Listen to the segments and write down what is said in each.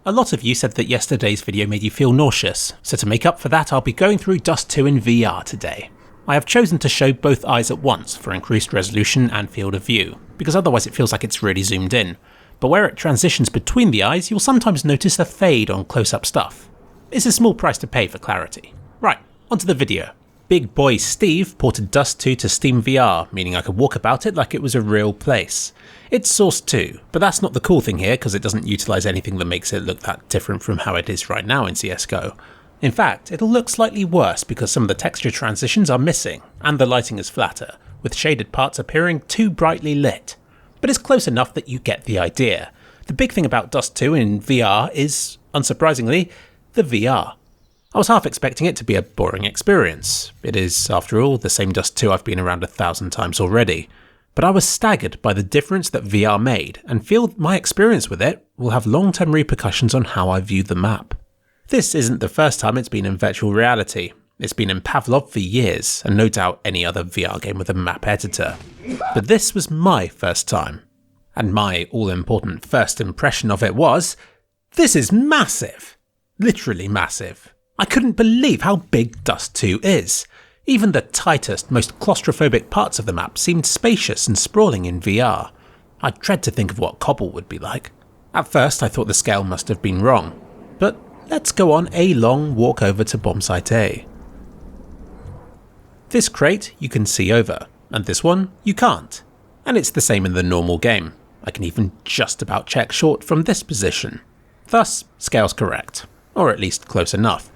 A lot of you said that yesterday's video made you feel nauseous, so to make up for that I'll be going through Dust 2 in VR today. I have chosen to show both eyes at once for increased resolution and field of view, because otherwise it feels like it's really zoomed in, but where it transitions between the eyes you'll sometimes notice a fade on close-up stuff. It's a small price to pay for clarity. Right, onto the video. Big boy Steve ported Dust 2 to SteamVR, meaning I could walk about it like it was a real place. It's Source 2, but that's not the cool thing here because it doesn't utilise anything that makes it look that different from how it is right now in CSGO. In fact, it'll look slightly worse because some of the texture transitions are missing, and the lighting is flatter, with shaded parts appearing too brightly lit. But it's close enough that you get the idea. The big thing about Dust 2 in VR is, unsurprisingly, the VR. I was half expecting it to be a boring experience. It is, after all, the same Dust 2 I've been around 1,000 times already. But I was staggered by the difference that VR made, and feel my experience with it will have long-term repercussions on how I view the map. This isn't the first time it's been in virtual reality. It's been in Pavlov for years, and no doubt any other VR game with a map editor. But this was my first time. And my all-important first impression of it was, this is massive! Literally massive. I couldn't believe how big Dust 2 is. Even the tightest, most claustrophobic parts of the map seemed spacious and sprawling in VR. I dread to think of what Cobble would be like. At first I thought the scale must have been wrong, but let's go on a long walk over to bombsite A. This crate you can see over, and this one you can't. And it's the same in the normal game. I can even just about check short from this position. Thus, scale's correct, or at least close enough.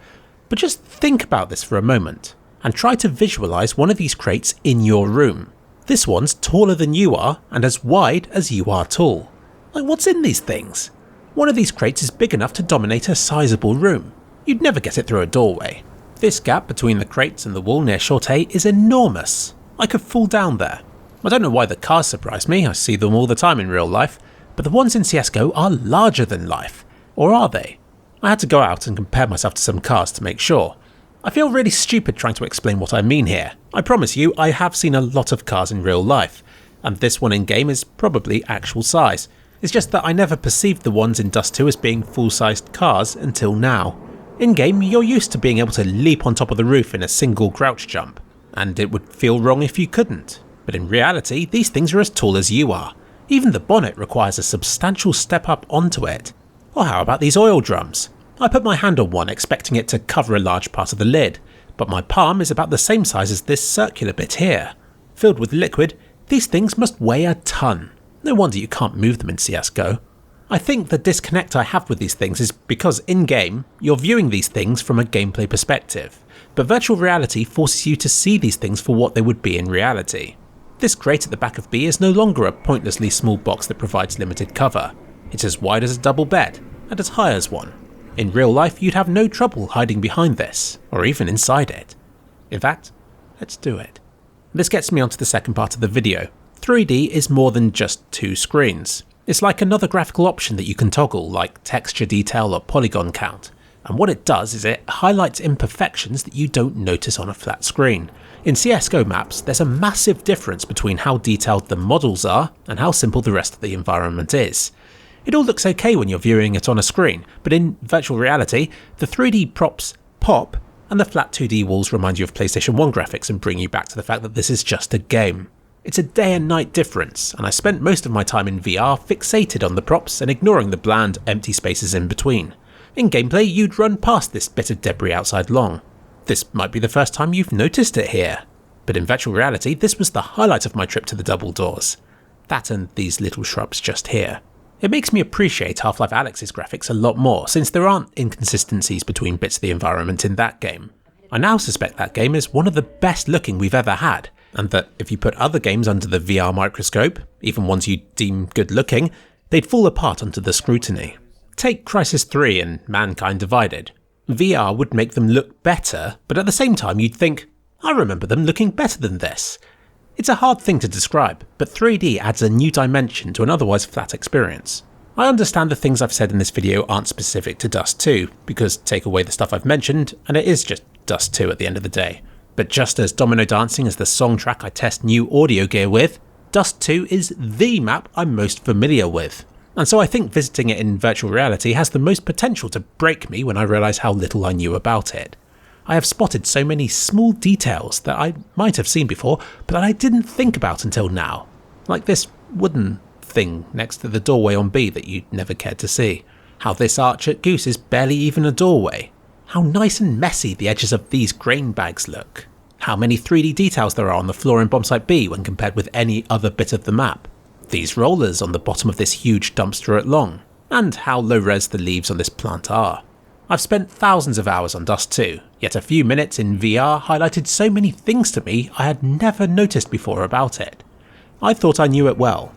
But just think about this for a moment, and try to visualise one of these crates in your room. This one's taller than you are, and as wide as you are tall. Like, what's in these things? One of these crates is big enough to dominate a sizable room. You'd never get it through a doorway. This gap between the crates and the wall near short A is enormous. I could fall down there. I don't know why the cars surprise me, I see them all the time in real life, but the ones in CSGO are larger than life. Or are they? I had to go out and compare myself to some cars to make sure. I feel really stupid trying to explain what I mean here. I promise you, I have seen a lot of cars in real life, and this one in game is probably actual size. It's just that I never perceived the ones in Dust 2 as being full-sized cars until now. In game, you're used to being able to leap on top of the roof in a single crouch jump, and it would feel wrong if you couldn't. But in reality, these things are as tall as you are. Even the bonnet requires a substantial step up onto it. Or how about these oil drums? I put my hand on one expecting it to cover a large part of the lid, but my palm is about the same size as this circular bit here. Filled with liquid, these things must weigh a ton. No wonder you can't move them in CSGO. I think the disconnect I have with these things is because in-game, you're viewing these things from a gameplay perspective, but virtual reality forces you to see these things for what they would be in reality. This crate at the back of B is no longer a pointlessly small box that provides limited cover. It's as wide as a double bed, and as high as one. In real life, you'd have no trouble hiding behind this, or even inside it. In fact, let's do it. This gets me onto the second part of the video. 3D is more than just two screens. It's like another graphical option that you can toggle, like texture detail or polygon count. And what it does is it highlights imperfections that you don't notice on a flat screen. In CSGO maps, there's a massive difference between how detailed the models are and how simple the rest of the environment is. It all looks okay when you're viewing it on a screen, but in virtual reality, the 3D props pop and the flat 2D walls remind you of PlayStation 1 graphics and bring you back to the fact that this is just a game. It's a day and night difference, and I spent most of my time in VR fixated on the props and ignoring the bland, empty spaces in between. In gameplay, you'd run past this bit of debris outside long. This might be the first time you've noticed it here, but in virtual reality, this was the highlight of my trip to the double doors. That and these little shrubs just here. It makes me appreciate Half-Life Alyx's graphics a lot more, since there aren't inconsistencies between bits of the environment in that game. I now suspect that game is one of the best looking we've ever had, and that if you put other games under the VR microscope, even ones you deem good looking, they'd fall apart under the scrutiny. Take Crysis 3 and Mankind Divided. VR would make them look better, but at the same time you'd think, I remember them looking better than this. It's a hard thing to describe, but 3D adds a new dimension to an otherwise flat experience. I understand the things I've said in this video aren't specific to Dust 2, because take away the stuff I've mentioned, and it is just Dust 2 at the end of the day. But just as Domino Dancing is the song track I test new audio gear with, Dust 2 is the map I'm most familiar with. And so I think visiting it in virtual reality has the most potential to break me when I realise how little I knew about it. I have spotted so many small details that I might have seen before, but that I didn't think about until now. Like this wooden thing next to the doorway on B that you never cared to see. How this arch at Goose is barely even a doorway. How nice and messy the edges of these grain bags look. How many 3D details there are on the floor in Bombsite B when compared with any other bit of the map. These rollers on the bottom of this huge dumpster at Long. And how low res the leaves on this plant are. I've spent thousands of hours on Dust 2, yet a few minutes in VR highlighted so many things to me I had never noticed before about it. I thought I knew it well,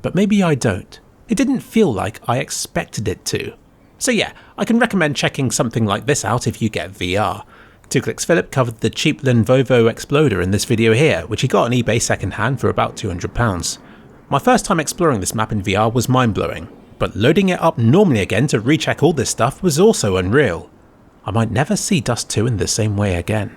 but maybe I don't. It didn't feel like I expected it to. So yeah, I can recommend checking something like this out if you get VR. 2Clicks Philip covered the cheap Lenovo Exploder in this video here, which he got on eBay secondhand for about £200. My first time exploring this map in VR was mind-blowing, but loading it up normally again to recheck all this stuff was also unreal. I might never see Dust 2 in the same way again.